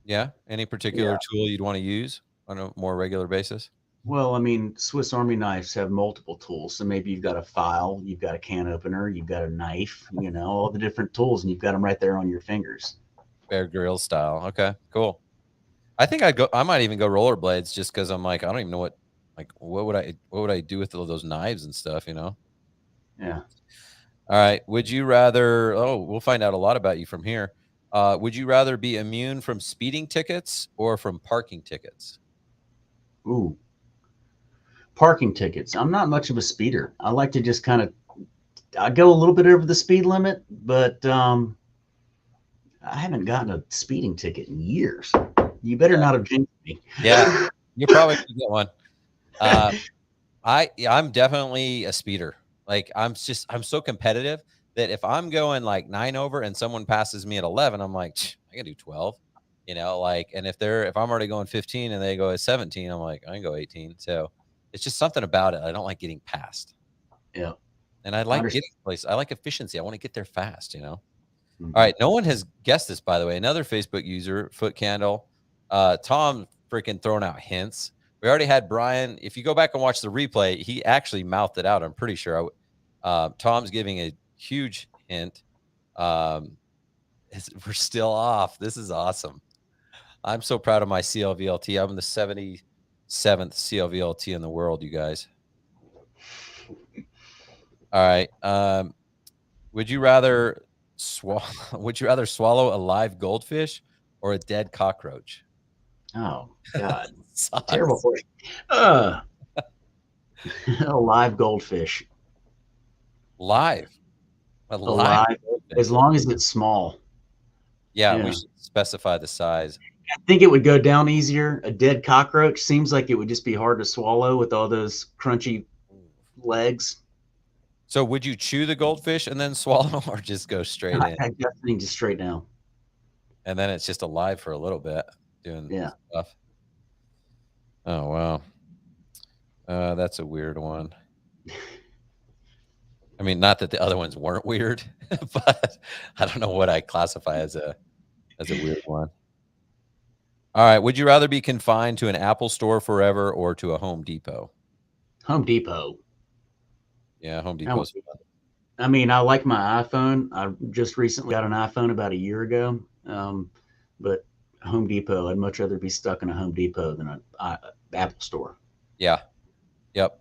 Yeah. Any particular Yeah. tool you'd want to use on a more regular basis? Well, I mean, Swiss Army knives have multiple tools. So maybe you've got a file, you've got a can opener, you've got a knife, all the different tools, and you've got them right there on your fingers. Bear Grylls style. Okay, cool. I think I might even go rollerblades just because I'm like, I don't even know what would I do with all those knives and stuff, Yeah. All right. Would you rather, we'll find out a lot about you from here. Would you rather be immune from speeding tickets or from parking tickets? Ooh. Parking tickets. I'm not much of a speeder. I like to just I go a little bit over the speed limit, but I haven't gotten a speeding ticket in years. You better not have jinxed me. Yeah, you probably could get one. I'm definitely a speeder. Like I'm so competitive that if I'm going like 9 over and someone passes me at 11, I'm like, I can do 12. And if I'm already going 15 and they go at 17, I'm like, I can go 18. So it's just something about it. I don't like getting past. Yeah. And I like getting place. I like efficiency. I want to get there fast, Mm-hmm. All right. No one has guessed this, by the way. Another Facebook user, Foot Candle. Tom freaking throwing out hints. We already had Brian. If you go back and watch the replay, he actually mouthed it out. I'm pretty sure. Tom's giving a huge hint. We're still off. This is awesome. I'm so proud of my CLVLT. I'm the 77th CLVLT in the world, you guys. All right. Would you rather swallow a live goldfish or a dead cockroach? Oh God. Terrible question. A live goldfish. Live. Alive. As long as it's small. Yeah, we should specify the size. I think it would go down easier. A dead cockroach seems like it would just be hard to swallow with all those crunchy legs. So would you chew the goldfish and then swallow or just go straight in? I think just straight down. And then it's just alive for a little bit doing stuff. Oh, wow. That's a weird one. I mean, not that the other ones weren't weird, but I don't know what I classify as a weird one. All right. Would you rather be confined to an Apple store forever or to a Home Depot? Home Depot. Yeah, Home Depot. I mean, I like my iPhone. I just recently got an iPhone about a year ago. But Home Depot, I'd much rather be stuck in a Home Depot than an Apple store. Yeah. Yep.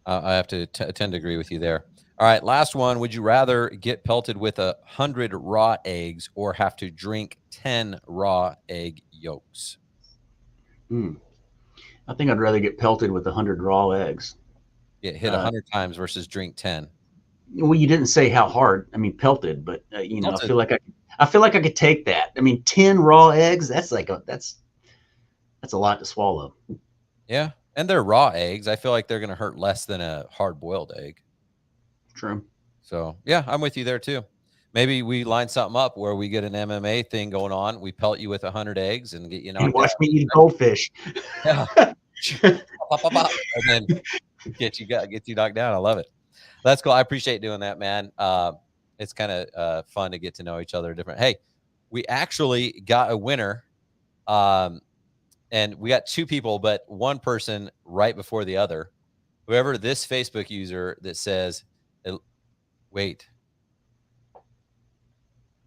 I have to tend to agree with you there. All right. Last one. Would you rather get pelted with 100 raw eggs or have to drink 10 raw egg yolks? I think I'd rather get pelted with 100 raw eggs. Get hit 100 times versus drink 10. Well, you didn't say how hard. I mean, pelted, but pelted. I feel like I could take that. I mean, 10 raw eggs. That's a lot to swallow. Yeah, and they're raw eggs. I feel like they're going to hurt less than a hard-boiled egg. True. So yeah, I'm with you there too. Maybe we line something up where we get an MMA thing going on. We pelt you with 100 eggs and get and watch me eat goldfish. Yeah. And then get you knocked down. I love it. That's cool. I appreciate doing that, man. It's kind of fun to get to know each other different. Hey, we actually got a winner. And we got 2 people, but one person right before the other. Whoever this Facebook user that says, wait,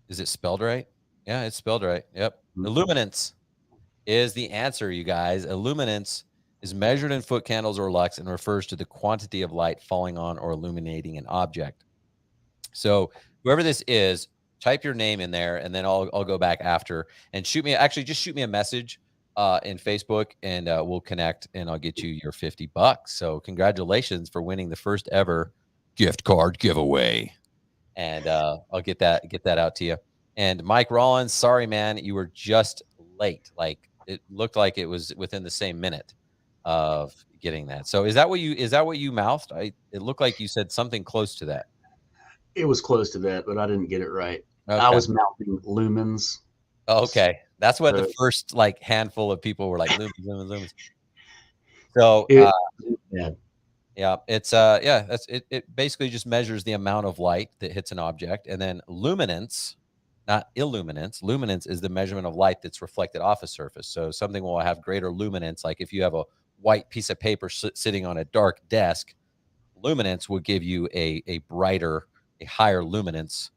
is it spelled right? Yeah, it's spelled right. Yep. Illuminance is the answer, you guys. Illuminance is measured in foot candles or lux and refers to the quantity of light falling on or illuminating an object. So whoever this is, type your name in there, and then I'll go back after and just shoot me a message in Facebook, and we'll connect, and I'll get you your $50. So congratulations for winning the first ever gift card giveaway. And I'll get that out to you. And Mike Rollins, sorry, man, you were just late. Like it looked like it was within the same minute of getting that. So is that what you mouthed? It looked like you said something close to that. It was close to that, but I didn't get it right. I Okay. was mouthing lumens. Okay. That's what the So first like handful of people were like, lumens, lumens, lumens. So yeah. yeah, it's it basically just measures the amount of light that hits an object, and then luminance, not illuminance. Luminance is the measurement of light that's reflected off a surface. So something will have greater luminance, like if you have a white piece of paper sitting on a dark desk, luminance will give you a brighter, a higher luminance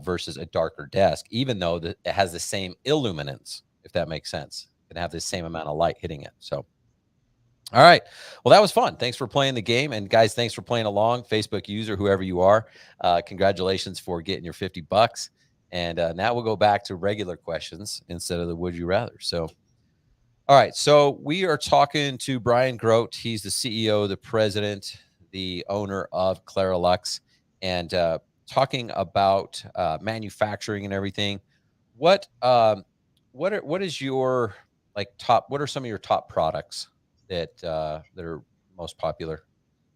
versus a darker desk, even though it has the same illuminance, if that makes sense. It can have the same amount of light hitting it. So all right. Well, that was fun. Thanks for playing the game. And guys, thanks for playing along. Facebook user, whoever you are, congratulations for getting your $50. And now we'll go back to regular questions instead of the would you rather. So, all right. So we are talking to Brian Groat. He's the CEO, the president, the owner of ClaroLux, and talking about manufacturing and everything. What is your like top? What are some of your top products that are most popular?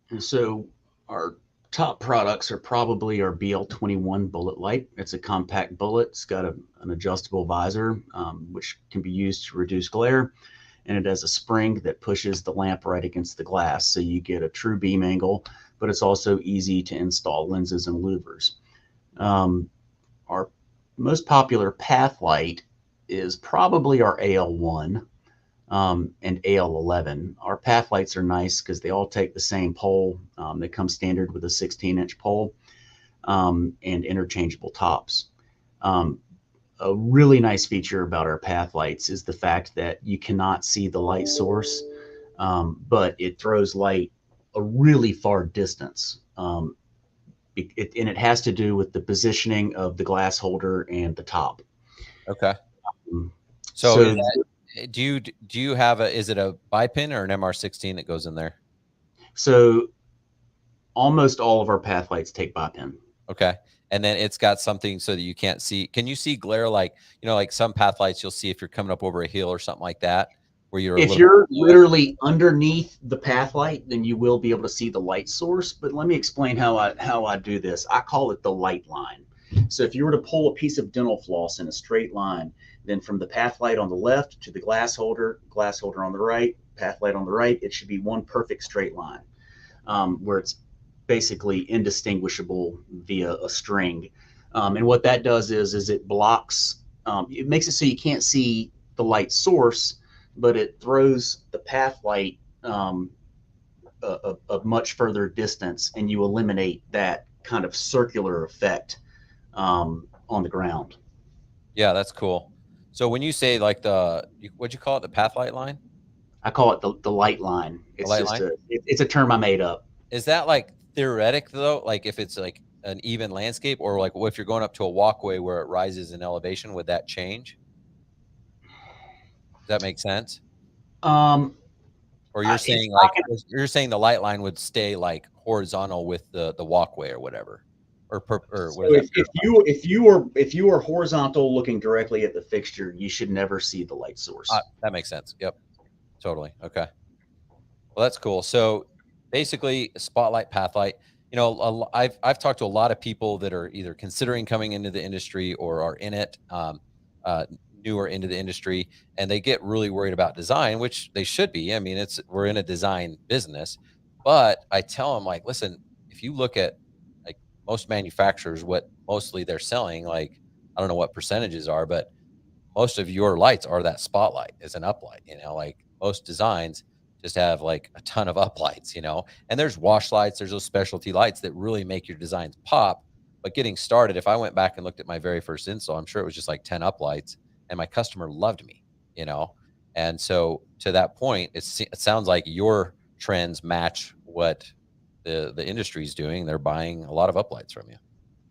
And so our top products are probably our BL21 bullet light. It's a compact bullet. It's got an adjustable visor, which can be used to reduce glare. And it has a spring that pushes the lamp right against the glass. So you get a true beam angle, but it's also easy to install lenses and louvers. Our most popular path light is probably our AL1 and AL11. Our path lights are nice because they all take the same pole. They come standard with a 16-inch pole and interchangeable tops. A really nice feature about our path lights is the fact that you cannot see the light source, but it throws light a really far distance. And it has to do with the positioning of the glass holder and the top. Okay. So is that, do you have is it a bipin or an MR16 that goes in there? So almost all of our path lights take bipin. Okay. And then it's got something so that you can't see. Can you see glare? Like, like some path lights you'll see if you're coming up over a hill or something like that, where you're if you're literally underneath the path light, then you will be able to see the light source. But let me explain how I do this. I call it the light line. So if you were to pull a piece of dental floss in a straight line, then from the path light on the left to the glass holder on the right, path light on the right, it should be one perfect straight line, where it's basically indistinguishable via a string. And what that does is it blocks, it makes it so you can't see the light source, but it throws the path light a much further distance, and you eliminate that kind of circular effect on the ground. Yeah, that's cool. So when you say like what'd you call it, the path light line? I call it the light line. It's light just line? It's a term I made up. Is that like theoretic though? Like if it's like an even landscape, or like if you're going up to a walkway where it rises in elevation, would that change? Does that make sense? Or you're saying like you're saying the light line would stay like horizontal with the walkway or whatever, or so if you are horizontal looking directly at the fixture, you should never see the light source. That makes sense. Yep, totally. Okay, well that's cool. So basically, spotlight, path light. I've talked to a lot of people that are either considering coming into the industry or are in it. Newer into the industry, and they get really worried about design, which they should be. I mean, we're in a design business, but I tell them like, listen, if you look at like most manufacturers, what mostly they're selling, like, I don't know what percentages are, but most of your lights are that spotlight as an uplight, like most designs just have like a ton of uplights, and there's wash lights, there's those specialty lights that really make your designs pop. But getting started, if I went back and looked at my very first install, I'm sure it was just like 10 uplights. And my customer loved me, And so to that point, it sounds like your trends match what the industry is doing. They're buying a lot of uplights from you.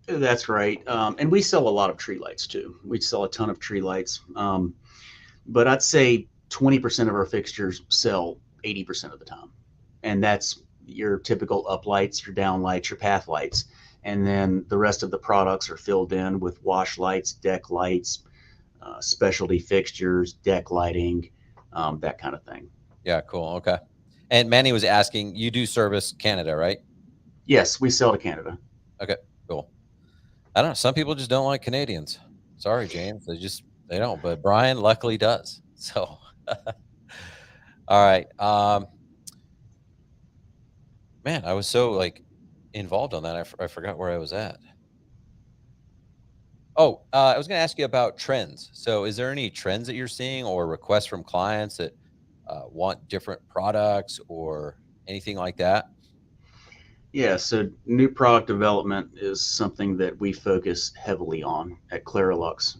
That's right. And we sell a lot of tree lights too. We sell a ton of tree lights. But I'd say 20% of our fixtures sell 80% of the time. And that's your typical up lights, your down lights, your path lights. And then the rest of the products are filled in with wash lights, deck lights, specialty fixtures, deck lighting, that kind of thing. Yeah, cool. Okay. And Manny was asking, you do service Canada, right? Yes, we sell to Canada. Okay, cool. I don't know. Some people just don't like Canadians. Sorry, James. They don't. But Brian luckily does. So, all right. Man, I was so like involved on that. I forgot where I was at. Oh, I was going to ask you about trends. So, is there any trends that you're seeing or requests from clients that want different products or anything like that? Yeah, so new product development is something that we focus heavily on at ClaroLux.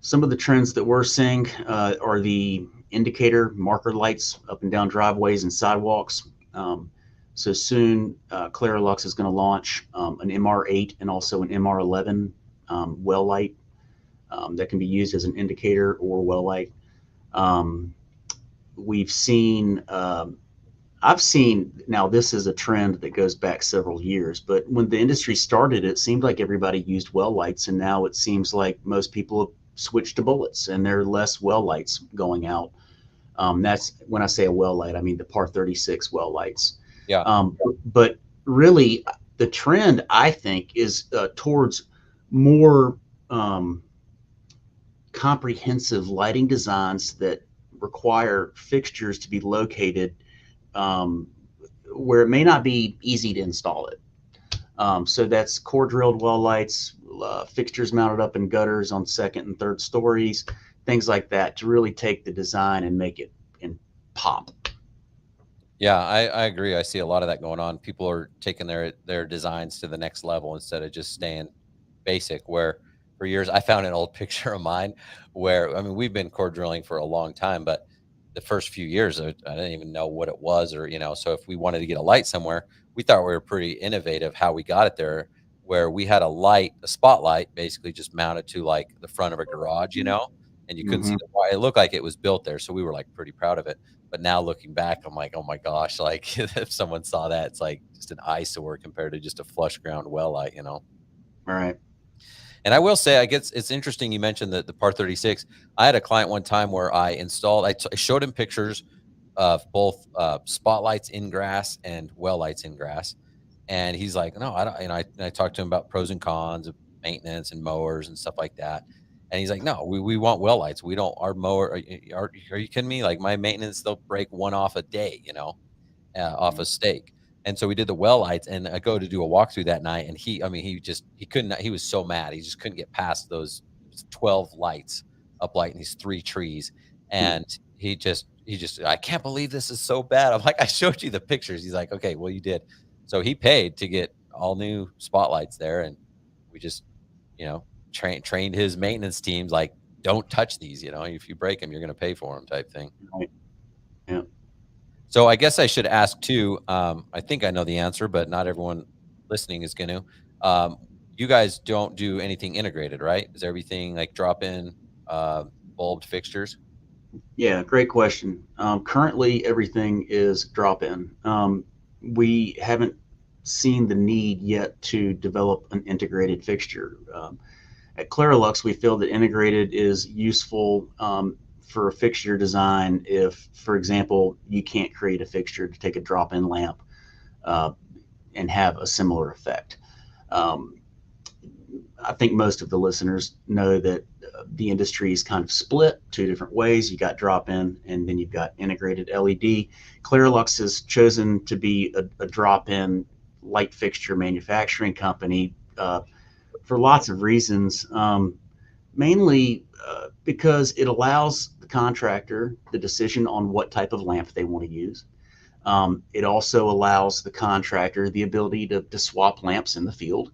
Some of the trends that we're seeing are the indicator marker lights up and down driveways and sidewalks. So soon, ClaroLux is going to launch an MR8 and also an MR11 well light that can be used as an indicator or well light. We've seen I've seen, now this is a trend that goes back several years, but when the industry started, it seemed like everybody used well lights, and now it seems like most people have switched to bullets, and there are less well lights going out. That's when I say a well light, I mean the Par 36 well lights. Yeah. But really, the trend, I think, is towards more comprehensive lighting designs that require fixtures to be located where it may not be easy to install it. So that's core drilled well lights, fixtures mounted up in gutters on second and third stories, things like that, to really take the design and make it and pop. Yeah, I agree. I see a lot of that going on. People are taking their designs to the next level instead of just staying basic. Where for years I found an old picture of mine where, I mean, we've been core drilling for a long time, but the first few years I didn't even know what it was, or so if we wanted to get a light somewhere, we thought we were pretty innovative how we got it there, where we had a spotlight basically just mounted to like the front of a garage, and you couldn't see the wire. It looked like it was built there, so we were like pretty proud of it. But now looking back, I'm like, oh my gosh, like if someone saw that, it's like just an eyesore compared to just a flush ground well light. All right. And I will say, I guess it's interesting you mentioned the Par 36. I had a client one time where I showed him pictures of both spotlights in grass and well lights in grass. And he's like, no, I don't. And I talked to him about pros and cons of maintenance and mowers and stuff like that. And he's like, no, we want well lights. We don't, our mower, are you kidding me? Like my maintenance, they'll break one off a day, off a stake. And so we did the well lights, and I go to do a walkthrough that night, and he couldn't, he was so mad. He just couldn't get past those 12 lights up lighting these 3 trees. And he just, I can't believe this is so bad. I'm like, I showed you the pictures. He's like, okay, well, you did. So he paid to get all new spotlights there. And we just, trained his maintenance teams, like, don't touch these, if you break them, you're going to pay for them type thing. Right. Yeah. So I guess I should ask too. I think I know the answer, but not everyone listening is going to. You guys don't do anything integrated, right? Is everything like drop-in bulbed fixtures? Yeah, great question. Currently, everything is drop-in. We haven't seen the need yet to develop an integrated fixture. At ClaroLux, we feel that integrated is useful for a fixture design if, for example, you can't create a fixture to take a drop-in lamp and have a similar effect. I think most of the listeners know that the industry is kind of split 2 different ways. You got drop-in, and then you've got integrated LED. ClaroLux has chosen to be a drop-in light fixture manufacturing company for lots of reasons, mainly because it allows the contractor the decision on what type of lamp they want to use. It also allows the contractor the ability to swap lamps in the field.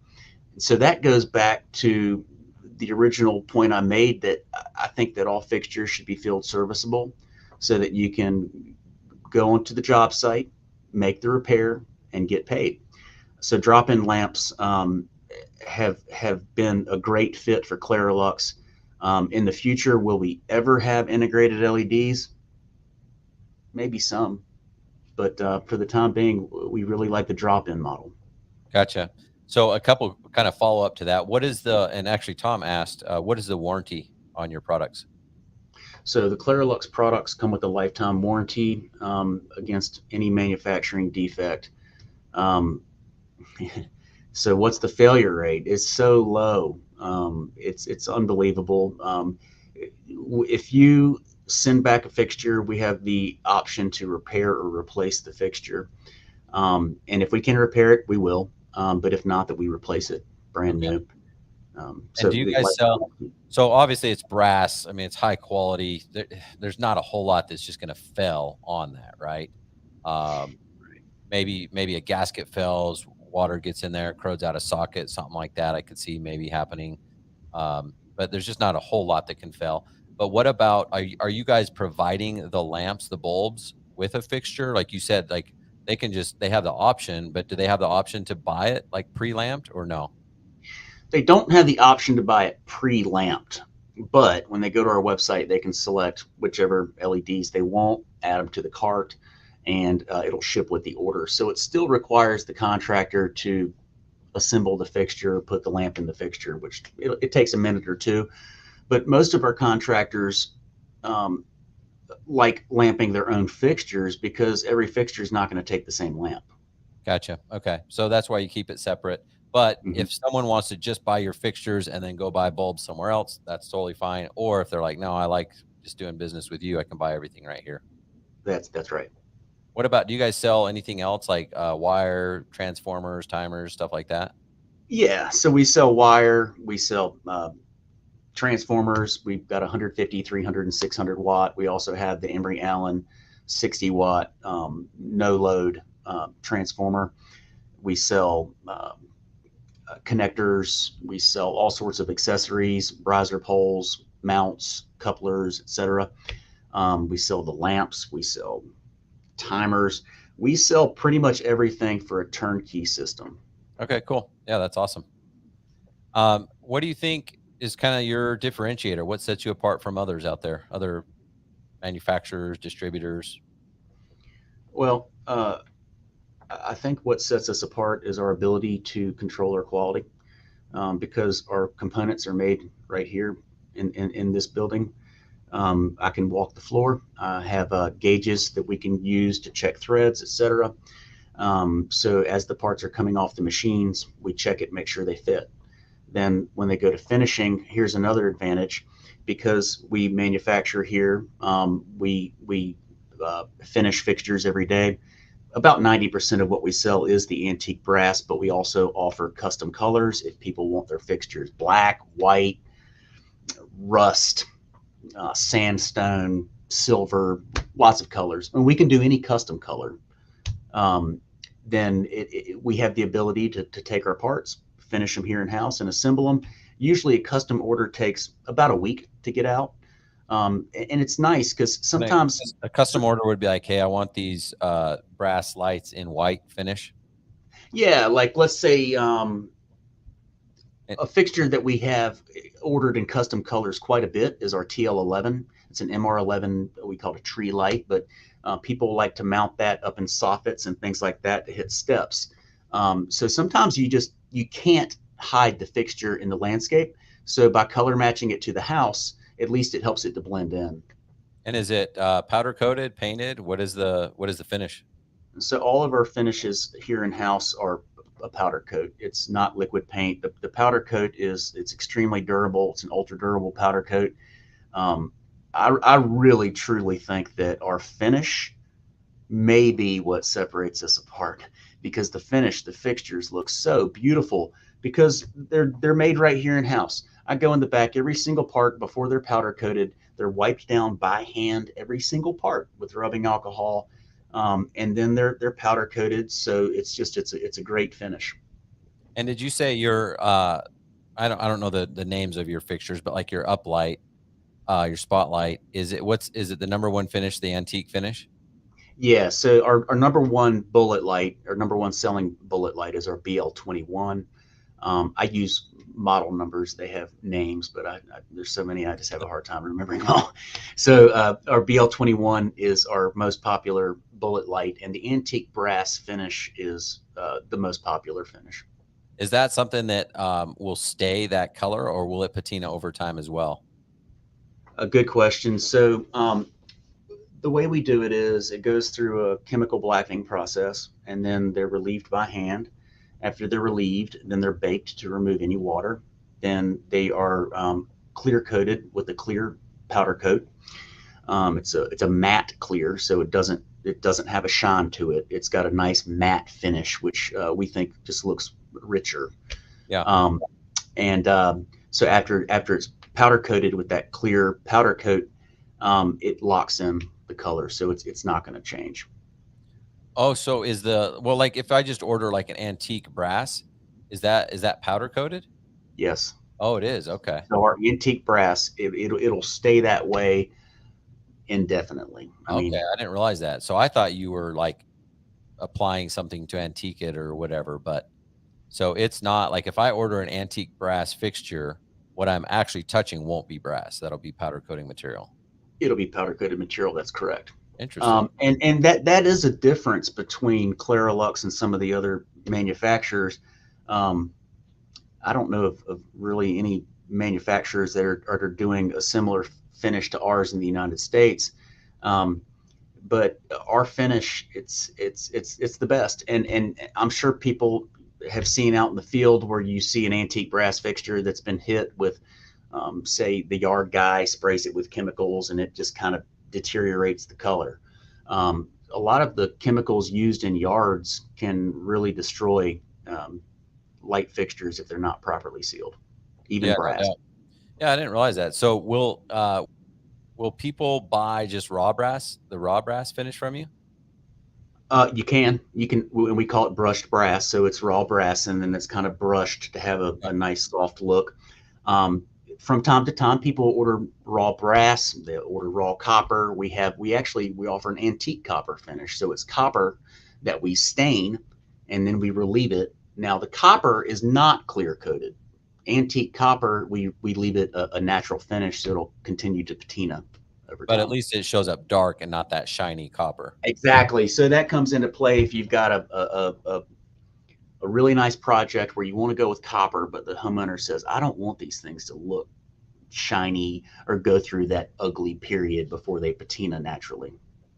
And so that goes back to the original point I made, that I think that all fixtures should be field serviceable so that you can go onto the job site, make the repair, and get paid. So drop-in lamps have been a great fit for ClaroLux. In the future, will we ever have integrated LEDs? Maybe some, but for the time being, we really like the drop-in model. Gotcha. So a couple kind of follow up to that. What is and actually Tom asked, what is the warranty on your products? So the ClaroLux products come with a lifetime warranty against any manufacturing defect. Um, so what's the failure rate? It's so low. It's unbelievable. If you send back a fixture, we have the option to repair or replace the fixture. And if we can repair it, we will. But if not, that we replace it brand Okay. new. And do you guys sell? So obviously it's brass. I mean, it's high quality. There's not a whole lot that's just going to fail on that, right? Maybe a gasket fails, water gets in there, corrodes out of socket, something like that. I could see maybe happening, but there's just not a whole lot that can fail. But what about are you guys providing the lamps, the bulbs with a fixture? Like you said, like they have the option, but do they have the option to buy it like pre-lamped or no? They don't have the option to buy it pre-lamped, but when they go to our website, they can select whichever LEDs they want, add them to the cart, and it'll ship with the order. So it still requires the contractor to assemble the fixture, put the lamp in the fixture, which it takes a minute or two. But most of our contractors like lamping their own fixtures because every fixture is not going to take the same lamp. Gotcha. Okay. So that's why you keep it separate. But Mhm. if someone wants to just buy your fixtures and then go buy bulbs somewhere else, that's totally fine. Or if they're like, no, I like just doing business with you, I can buy everything right here. That's right. What about, do you guys sell anything else like wire, transformers, timers, stuff like that? Yeah, so we sell wire, we sell transformers. We've got 150, 300, and 600 watt. We also have the Emery Allen 60 watt no load transformer. We sell connectors. We sell all sorts of accessories, riser poles, mounts, couplers, etc. We sell the lamps. We sell timers. We sell pretty much everything for a turnkey system. Okay, cool. Yeah, that's awesome. What do you think is kind of your differentiator? What sets you apart from others out there, other manufacturers, distributors? Well, I think what sets us apart is our ability to control our quality because our components are made right here in this building. I can walk the floor. I have gauges that we can use to check threads, etc. So as the parts are coming off the machines, we check it, make sure they fit. Then when they go to finishing, here's another advantage. Because we manufacture here, we finish fixtures every day. About 90% of what we sell is the antique brass, but we also offer custom colors if people want their fixtures black, white, rust, sandstone, silver, lots of colors. And we can do any custom color. Then we have the ability to take our parts, finish them here in-house, and assemble them. Usually a custom order takes about a week to get out. And it's nice because sometimes a custom order would be like, hey, I want these brass lights in white finish. Yeah, like let's say a fixture that we have ordered in custom colors quite a bit is our TL11. It's an MR11, we call it a tree light, but people like to mount that up in soffits and things like that to hit steps. So sometimes you can't hide the fixture in the landscape. So by color matching it to the house, at least it helps it to blend in. And is it powder coated, painted? What is the finish? So all of our finishes here in house are a powder coat. It's not liquid paint. The powder coat it's extremely durable. It's an ultra durable powder coat. I really truly think that our finish may be what separates us apart because the fixtures look so beautiful because they're made right here in house. I go in the back, every single part before they're powder coated, they're wiped down by hand, every single part with rubbing alcohol. And then they're powder coated. So it's a great finish. And did you say your, I don't know the names of your fixtures, but like your uplight, your spotlight, is it the number one finish, the antique finish? Yeah. So our number one bullet light, our number one selling bullet light is our BL21. I use model numbers. They have names, but there's so many, I just have a hard time remembering them all. So our BL21 is our most popular bullet light, and the antique brass finish is the most popular finish. Is that something that will stay that color, or will it patina over time as well? A good question. So the way we do it is it goes through a chemical blackening process, and then they're relieved by hand. After they're relieved, then they're baked to remove any water. Then they are clear coated with a clear powder coat. It's a matte clear, so it doesn't have a shine to it. It's got a nice matte finish, which we think just looks richer. Yeah. So after it's powder coated with that clear powder coat, it locks in the color, so it's not going to change. Oh, so like if I just order like an antique brass, is that powder coated? Yes. Oh, it is. Okay. So our antique brass, it'll stay that way indefinitely. I mean, I didn't realize that. So I thought you were like applying something to antique it or whatever, but so it's not like if I order an antique brass fixture, what I'm actually touching won't be brass. That'll be powder coating material. It'll be powder coated material. That's correct. Interesting. And that is a difference between ClaroLux and some of the other manufacturers. I don't know of really any manufacturers that are doing a similar finish to ours in the United States. But our finish, it's the best. And I'm sure people have seen out in the field where you see an antique brass fixture that's been hit with, say, the yard guy sprays it with chemicals and it just kind of deteriorates the color. A lot of the chemicals used in yards can really destroy light fixtures if they're not properly sealed, even brass. Yeah, I didn't realize that. So will people buy just the raw brass finish from you? You can, and we call it brushed brass. So it's raw brass, and then it's kind of brushed to have a nice soft look. From time to time, people order raw brass. They order raw copper. We offer an antique copper finish. So it's copper that we stain, and then we relieve it. Now the copper is not clear coated. Antique copper, we leave it a natural finish, so it'll continue to patina over time. But at least it shows up dark and not that shiny copper. Exactly. So that comes into play if you've got a really nice project where you want to go with copper, but the homeowner says, I don't want these things to look shiny or go through that ugly period before they patina naturally.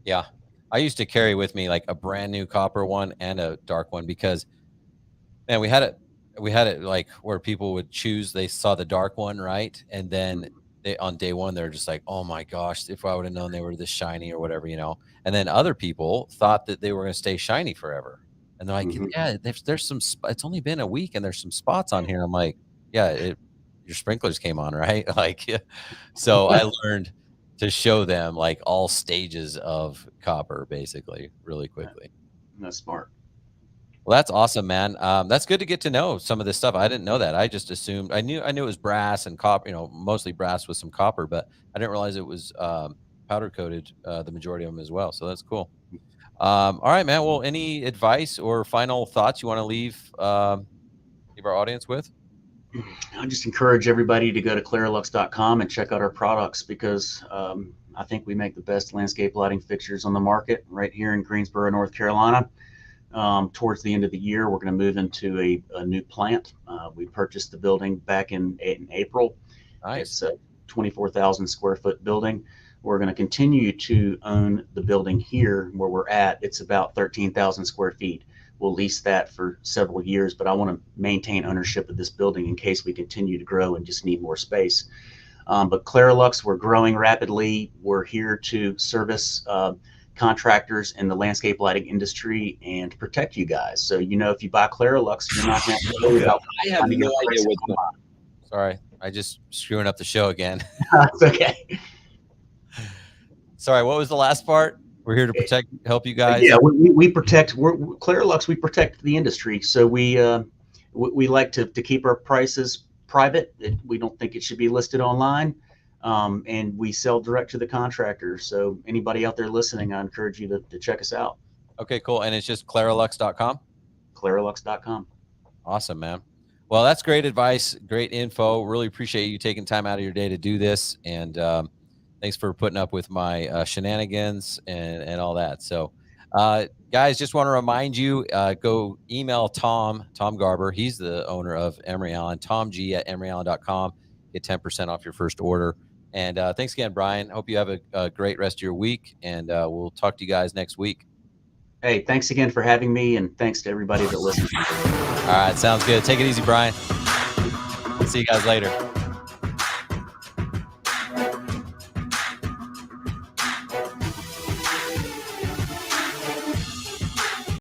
Yeah. I used to carry with me like a brand new copper one and a dark one because, man, we had it like where people would choose, they saw the dark one, right? And then on day one, they're just like, oh my gosh, if I would have known they were this shiny or whatever, And then other people thought that they were going to stay shiny forever. And they're like, yeah, there's some, it's only been a week and there's some spots on here. I'm like, yeah, your sprinklers came on, right? Like, so I learned to show them like all stages of copper basically really quickly. That's smart. Well, that's awesome, man. That's good to get to know some of this stuff. I didn't know that. I just assumed I knew it was brass and copper, mostly brass with some copper, but I didn't realize it was powder coated, the majority of them as well. So that's cool. All right, man. Well, any advice or final thoughts you want to leave our audience with? I just encourage everybody to go to ClaroLux.com and check out our products because I think we make the best landscape lighting fixtures on the market right here in Greensboro, North Carolina. Towards the end of the year, we're going to move into a new plant. We purchased the building back in April. Nice. It's a 24,000 square foot building. We're going to continue to own the building here where we're at. It's about 13,000 square feet. We'll lease that for several years, but I want to maintain ownership of this building in case we continue to grow and just need more space. But ClaroLux, we're growing rapidly. We're here to service contractors in the landscape lighting industry and protect you guys. So, if you buy ClaroLux, you're not going to have to worry about. I have no idea what's going on. Sorry, I just screwing up the show again. It's okay. Sorry, what was the last part? We're here to help you guys. Yeah, we protect. ClaroLux. We protect the industry. So we like to keep our prices private. We don't think it should be listed online, and we sell direct to the contractor. So anybody out there listening, I encourage you to check us out. Okay, cool. And it's just ClaroLux.com. ClaroLux.com. Awesome, man. Well, that's great advice, great info. Really appreciate you taking time out of your day to do this. And thanks for putting up with my shenanigans and all that. So, guys, just want to remind you, go email Tom Garber. He's the owner of Emery Allen, tomg@emeryallen.com. Get 10% off your first order. And thanks again, Brian. Hope you have a great rest of your week. And we'll talk to you guys next week. Hey, thanks again for having me, and thanks to everybody that listens. All right, sounds good. Take it easy, Brian. See you guys later.